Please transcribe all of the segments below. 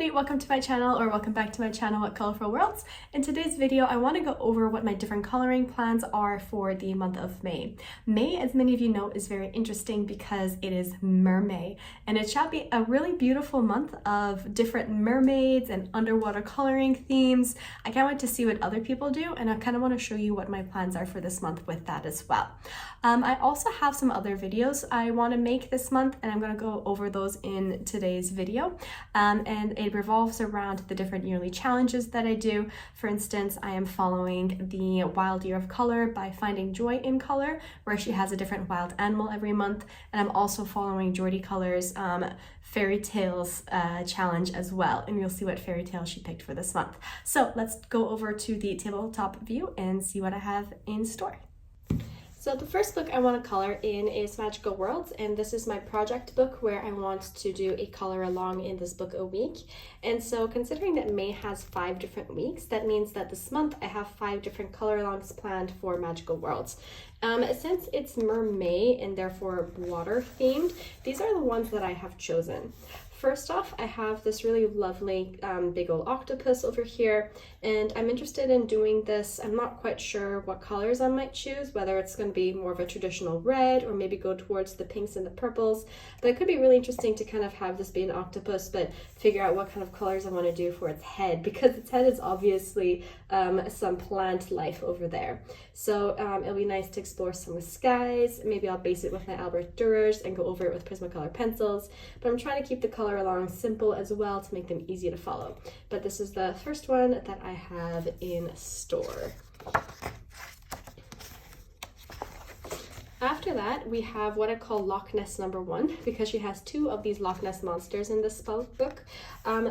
everybody, welcome to my channel, or welcome back to my channel at Colorful Worlds. In today's video, I want to go over what my different coloring plans are for the month of May. May, as many of you know, is very interesting because it is Mermay, and it shall be a really beautiful month of different mermaids and underwater coloring themes. I can't wait to see what other people do, and I kind of want to show you what my plans are for this month with that as well. I also have some other videos I want to make this month, and I'm going to go over those in today's video. And it revolves around the different yearly challenges that I do. For instance, I am following the Wild Year of Color by Finding Joy in Color, where she has a different wild animal every month. And I'm also following Jordy Color's Fairy Tales challenge as well. And you'll see what fairy tale she picked for this month. So let's go over to the tabletop view and see what I have in store. So the first book I want to color in is Magical Worlds, and this is my project book where I want to do a color along in this book a week. And so considering that May has 5 different weeks, that means that this month I have 5 different color alongs planned for Magical Worlds. Since it's Mermay and therefore water themed, these are the ones that I have chosen. First off, I have this really lovely big old octopus over here, and I'm interested in doing this. I'm not quite sure what colors I might choose, whether it's going to be more of a traditional red or maybe go towards the pinks and the purples, but it could be really interesting to kind of have this be an octopus, but figure out what kind of colors I want to do for its head, because its head is obviously some plant life over there. So it'll be nice to explore some skies. Maybe I'll base it with my Albert Durers and go over it with Prismacolor pencils, but I'm trying to keep the color along simple as well to make them easy to follow. But this is the first one that I have in store. After that, we have what I call Loch Ness #1, because she has 2 of these Loch Ness monsters in this book.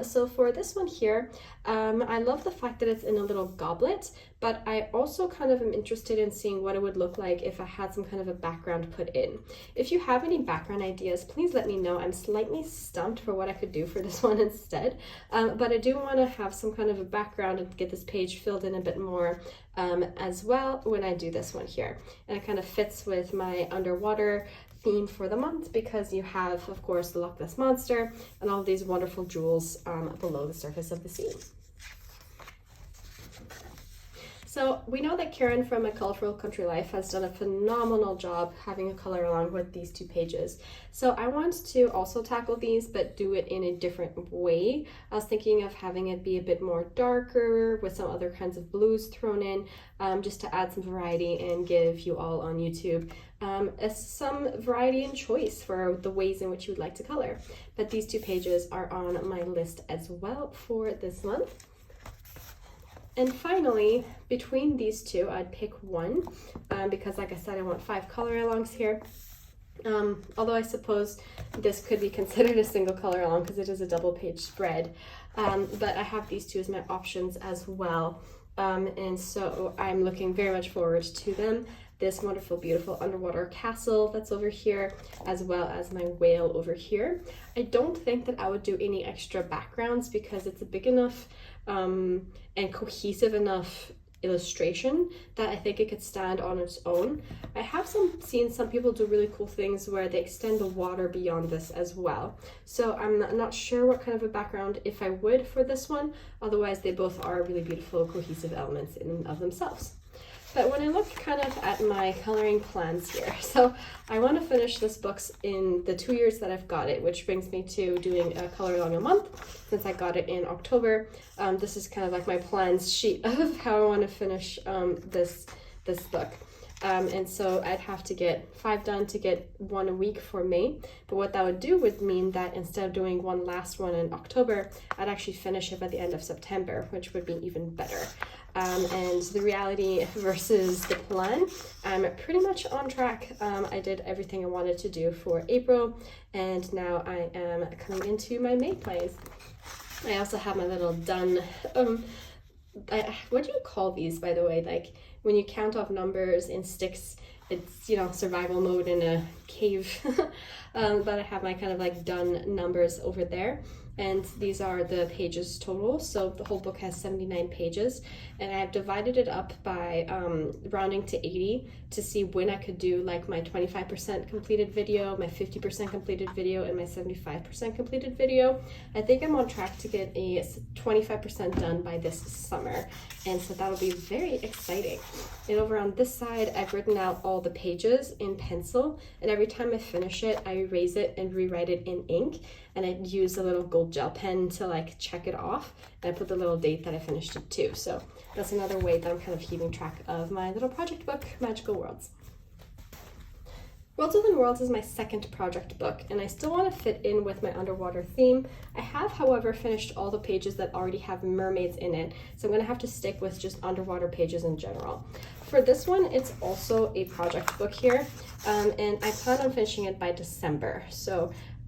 So for this one here, I love the fact that it's in a little goblet, but I also kind of am interested in seeing what it would look like if I had some kind of a background put in. If you have any background ideas, please let me know. I'm slightly stumped for what I could do for this one instead, but I do want to have some kind of a background and get this page filled in a bit more as well when I do this one here. And it kind of fits with my underwater theme for the month, because you have, of course, the Loch Ness Monster and all these wonderful jewels below the surface of the sea. So we know that Karen from A Colorful Country Life has done a phenomenal job having a color along with these 2 pages. So I want to also tackle these, but do it in a different way. I was thinking of having it be a bit more darker with some other kinds of blues thrown in, just to add some variety and give you all on YouTube some variety and choice for the ways in which you would like to color. But these 2 pages are on my list as well for this month. And finally, between these 2, I'd pick one, because like I said, I want 5 color alongs here. Although I suppose this could be considered a single color along because it is a double page spread. But I have these 2 as my options as well. And so I'm looking very much forward to them. This wonderful, beautiful underwater castle that's over here, as well as my whale over here. I don't think that I would do any extra backgrounds because it's a big enough and cohesive enough illustration that I think it could stand on its own. I have seen some people do really cool things where they extend the water beyond this as well. So I'm not sure what kind of a background if I would for this one. Otherwise, they both are really beautiful, cohesive elements in and of themselves. But when I look kind of at my coloring plans here, so I want to finish this book in the 2 years that I've got it, which brings me to doing a color along a month since I got it in October. This is kind of like my plans sheet of how I want to finish this book. And so I'd have to get 5 done to get 1 a week for May. But what that would do would mean that instead of doing one last one in October, I'd actually finish it by the end of September, which would be even better. And the reality versus the plan, I'm pretty much on track. I did everything I wanted to do for April, and now I am coming into my May plays. I also have my little done, what do you call these, by the way? Like when you count off numbers in sticks, it's, you know, survival mode in a cave. But I have my kind of like done numbers over there. and these are the pages total. So the whole book has 79 pages, and I've divided it up by rounding to 80 to see when I could do like my 25% completed video, my 50% completed video, and my 75% completed video. I think I'm on track to get a 25% done by this summer, and so that'll be very exciting. And over on this side, I've written out all the pages in pencil, and every time I finish it, I erase it and rewrite it in ink, and I use a little gold gel pen to like check it off, and I put the little date that I finished it too. So that's another way that I'm kind of keeping track of my little project book, Magical Worlds. Worlds Within Worlds is my second project book, and I still want to fit in with my underwater theme. I have, however, finished all the pages that already have mermaids in it, so I'm going to have to stick with just underwater pages in general. For this one, it's also a project book here, and I plan on finishing it by December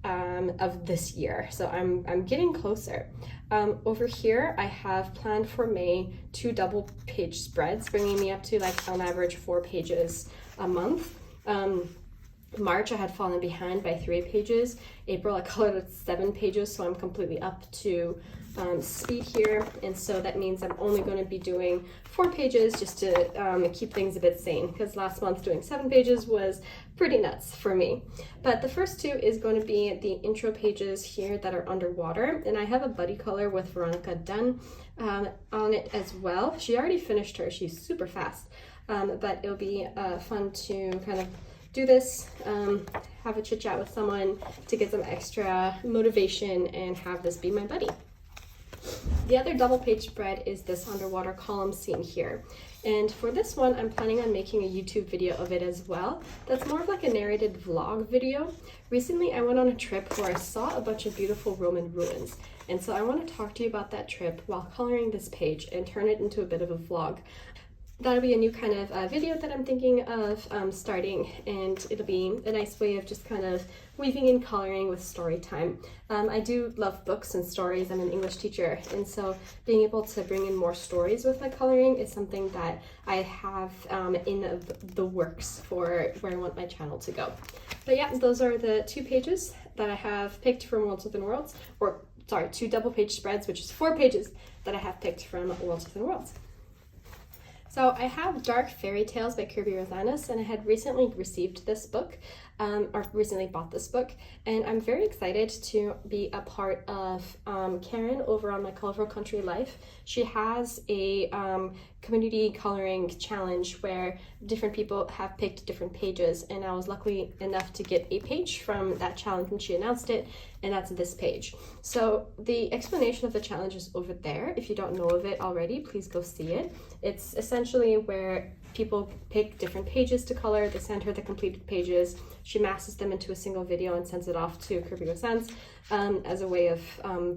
of this year, so I'm getting closer. Over here, I have planned for May 2 double page spreads, bringing me up to like on average 4 pages a month. March, I had fallen behind by 3 pages. April, I colored it 7 pages, so I'm completely up to speed here. And so that means I'm only going to be doing 4 pages just to keep things a bit sane, because last month doing 7 pages was pretty nuts for me. But the first 2 is going to be the intro pages here that are underwater. And I have a buddy color with Veronica done on it as well. She already finished her. She's super fast. But it'll be fun to kind of do this, have a chit chat with someone to get some extra motivation and have this be my buddy. The other double page spread is this underwater column scene here. And for this one, I'm planning on making a YouTube video of it as well. That's more of like a narrated vlog video. Recently, I went on a trip where I saw a bunch of beautiful Roman ruins. And so I want to talk to you about that trip while coloring this page and turn it into a bit of a vlog. That'll be a new kind of video that I'm thinking of starting, and it'll be a nice way of just kind of weaving in coloring with story time. I do love books and stories. I'm an English teacher, and so being able to bring in more stories with my coloring is something that I have in the works for where I want my channel to go. But yeah, those are the 2 pages that I have picked from Worlds Within Worlds, or sorry, 2 double page spreads, which is 4 pages that I have picked from Worlds Within Worlds. So I have Dark Fairy Tales by Kirby Rosanis, and I had recently received this book, or recently bought this book, and I'm very excited to be a part of Karen over on My Colorful Country Life. She has a community coloring challenge where different people have picked different pages, and I was lucky enough to get a page from that challenge when she announced it, and that's this page. So the explanation of the challenge is over there. If you don't know of it already, please go see it. It's essentially where people pick different pages to color. They send her the completed pages. She masses them into a single video and sends it off to Kirby Rosanis as a way of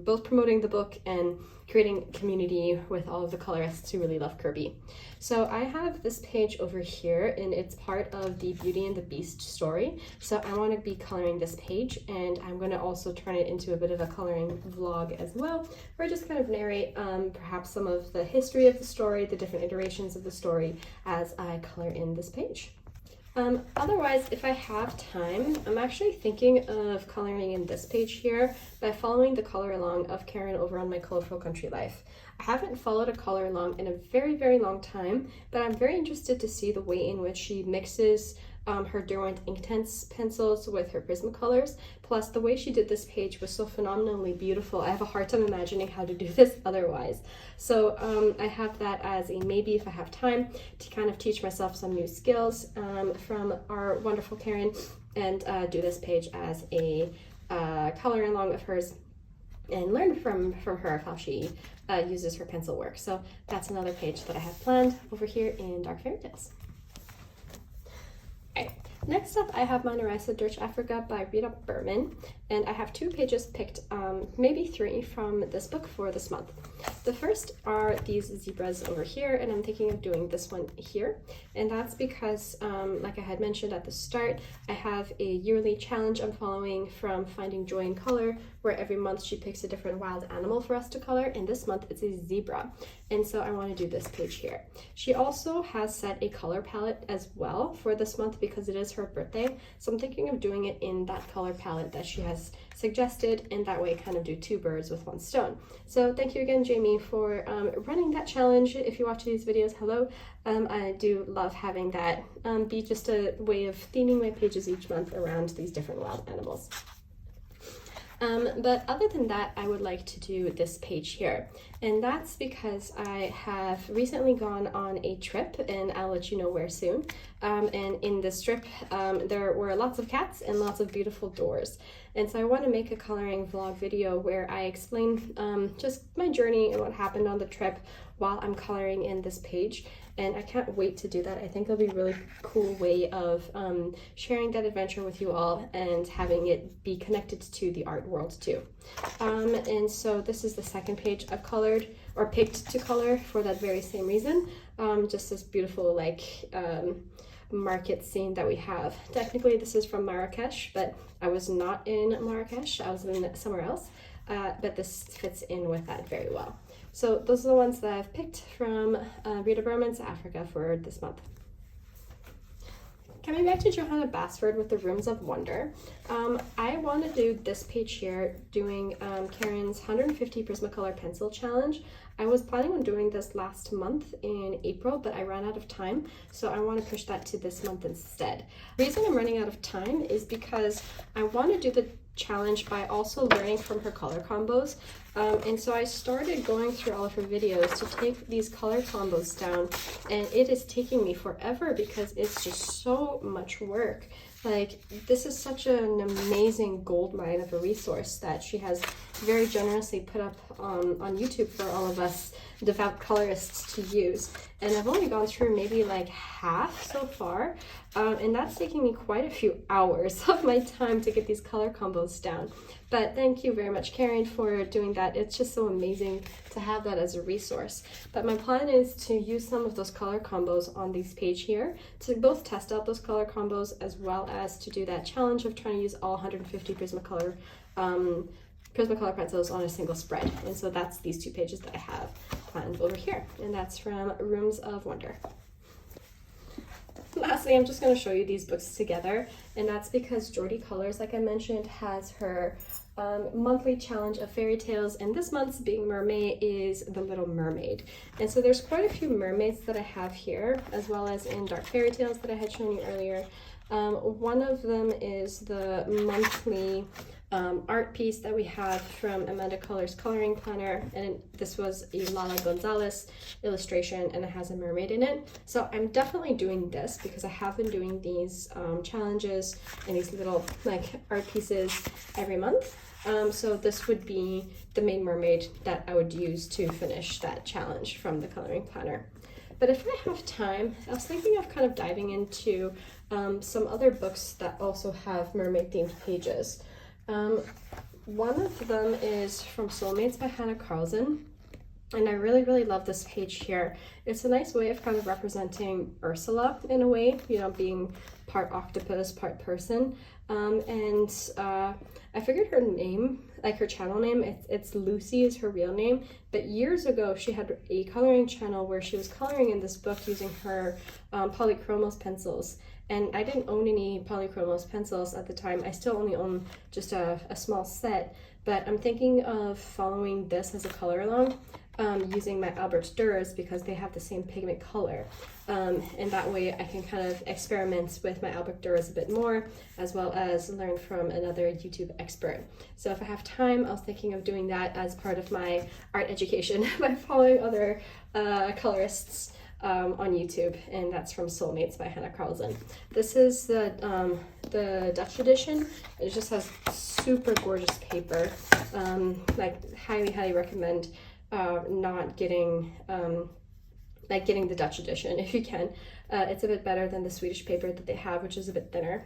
both promoting the book and creating community with all of the colorists who really love Kirby. So I have this page over here, and it's part of the Beauty and the Beast story. So I want to be coloring this page, and I'm going to also turn it into a bit of a coloring vlog as well, where I just kind of narrate perhaps some of the history of the story, the different iterations of the story as I color in this page. Otherwise, if I have time, I'm actually thinking of coloring in this page here by following the color along of Karen over on My Colorful Country Life. I haven't followed a color along in a very, very long time, but I'm very interested to see the way in which she mixes her Derwent Inktense pencils with her Prismacolors. Plus, the way she did this page was so phenomenally beautiful. I have a hard time imagining how to do this otherwise. So I have that as a maybe if I have time to kind of teach myself some new skills from our wonderful Karen, and do this page as a color along of hers and learn from her how she uses her pencil work. So that's another page that I have planned over here in Dark Fairy Tales. Next up, I have Monasa D Africa by Rita Berman, and I have 2 pages picked, maybe 3 from this book for this month. The first are these zebras over here, and I'm thinking of doing this one here. And that's because, like I had mentioned at the start, I have a yearly challenge I'm following from Finding Joy in Color, where every month she picks a different wild animal for us to color, and this month it's a zebra. And so I want to do this page here. She also has set a color palette as well for this month because it is her birthday. So I'm thinking of doing it in that color palette that she has suggested, and that way kind of do two birds with one stone. So thank you again, Jamie, for running that challenge. If you watch these videos, hello. I do love having that be just a way of theming my pages each month around these different wild animals. But other than that, I would like to do this page here, and that's because I have recently gone on a trip, and I'll let you know where soon. And in this trip, there were lots of cats and lots of beautiful doors, and so I want to make a coloring vlog video where I explain just my journey and what happened on the trip while I'm coloring in this page. And I can't wait to do that. I think it'll be a really cool way of sharing that adventure with you all and having it be connected to the art world too. And so this is the second page I've colored or picked to color for that very same reason. Just this beautiful like market scene that we have. Technically this is from Marrakesh, but I was not in Marrakesh. I was in somewhere else, but this fits in with that very well. So those are the ones that I've picked from Little Mermaid Africa for this month. Coming back to Johanna Basford with the Rooms of Wonder, I want to do this page here, doing Karen's 150 Prismacolor Pencil Challenge. I was planning on doing this last month in April, but I ran out of time, so I want to push that to this month instead. The reason I'm running out of time is because I want to do the challenge by also learning from her color combos, and so I started going through all of her videos to take these color combos down, and it is taking me forever because it's just so much work. Like, this is such an amazing goldmine of a resource that she has very generously put up on YouTube for all of us devout colorists to use. And I've only gone through maybe like half so far, and that's taking me quite a few hours of my time to get these color combos down. But thank you very much, Karen, for doing that. It's just so amazing to have that as a resource. But my plan is to use some of those color combos on this page here to both test out those color combos as well as to do that challenge of trying to use all 150 Prismacolor pencils on a single spread. And so that's these two pages that I have planned over here, and that's from Rooms of Wonder. Lastly, I'm just going to show you these books together, and that's because Jordy Colors, like I mentioned, has her monthly challenge of fairy tales, and this month's being Mermay is the Little Mermaid. And so there's quite a few mermaids that I have here, as well as in Dark Fairy Tales that I had shown you earlier. One of them is the monthly art piece that we have from Amanda Color's coloring planner, and this was a Lala Gonzalez illustration, and it has a mermaid in it. So I'm definitely doing this because I have been doing these challenges and these little like art pieces every month. So this would be the main mermaid that I would use to finish that challenge from the coloring planner. But if I have time, I was thinking of kind of diving into some other books that also have mermaid themed pages. One of them is from Soulmates by Hannah Carlson, and I really love this page here. It's a nice way of kind of representing Ursula in a way, you know, being part octopus, part person. I figured her name, like her channel name, it's Lucy is her real name, but years ago she had a coloring channel where she was coloring in this book using her polychromos pencils. And I didn't own any polychromos pencils at the time. I still only own just a small set, but I'm thinking of following this as a color along using my Albert Durers because they have the same pigment color. And that way I can kind of experiment with my Albert Durers a bit more, as well as learn from another YouTube expert. So if I have time, I was thinking of doing that as part of my art education by following other colorists on YouTube, and that's from Soulmates by Hannah Carlson. This is the Dutch edition. It just has super gorgeous paper. Like highly recommend not getting getting the Dutch edition if you can. It's a bit better than the Swedish paper that they have, which is a bit thinner.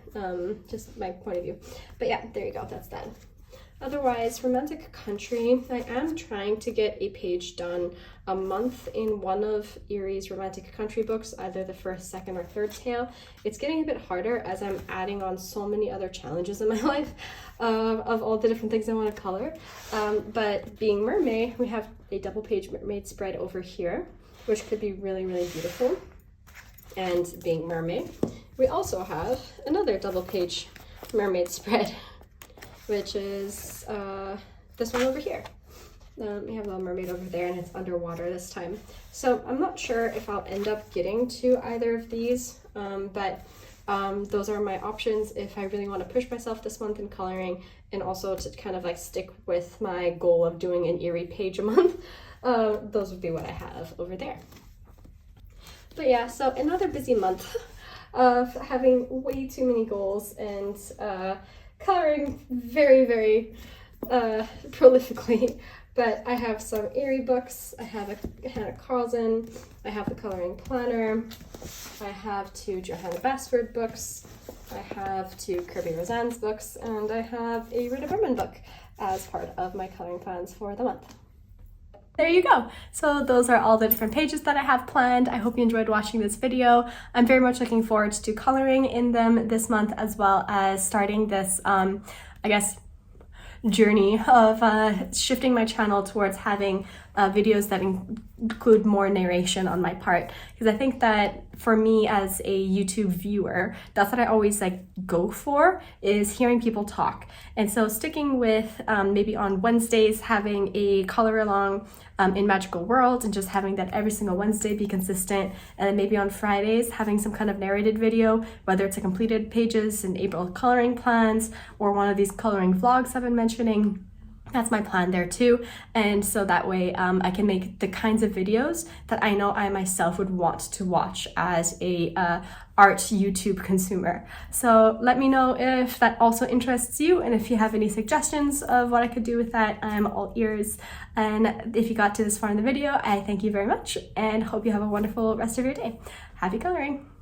Just my point of view. But yeah, there you go. That's that. Otherwise, romantic country, I am trying to get a page done a month in one of Erie's romantic country books, either the first, second, or third tale. It's getting a bit harder as I'm adding on so many other challenges in my life of all the different things I want to color. But being Mermay, we have a double page mermaid spread over here, which could be really, really beautiful. And being Mermay, we also have another double page mermaid spread, which is this one over here. We have Little Mermaid over there, and it's underwater this time. So I'm not sure if I'll end up getting to either of these, but those are my options if I really want to push myself this month in coloring, and also to kind of like stick with my goal of doing an Erie page a month. Those would be what I have over there. But yeah, so another busy month of having way too many goals and coloring very, very prolifically. But I have some Erie books, I have a Hannah Carlson, I have the coloring planner, I have 2 Johanna Basford books, I have 2 Kirby Roseanne's books, and I have a Rita Berman book as part of my coloring plans for the month. There you go. So those are all the different pages that I have planned. I hope you enjoyed watching this video. I'm very much looking forward to coloring in them this month, as well as starting this, I guess, journey of shifting my channel towards having videos that include more narration on my part, because I think that for me as a YouTube viewer, that's what I always like go for, is hearing people talk. And so sticking with maybe on Wednesdays having a color along in Magical World, and just having that every single Wednesday be consistent, and then maybe on Fridays having some kind of narrated video, whether it's a completed pages and April coloring plans or one of these coloring vlogs I've been mentioning. That's my plan there too. And so that way I can make the kinds of videos that I know I myself would want to watch as a art YouTube consumer. So let me know if that also interests you, and if you have any suggestions of what I could do with that, I'm all ears. And if you got to this far in the video, I thank you very much and hope you have a wonderful rest of your day. Happy coloring!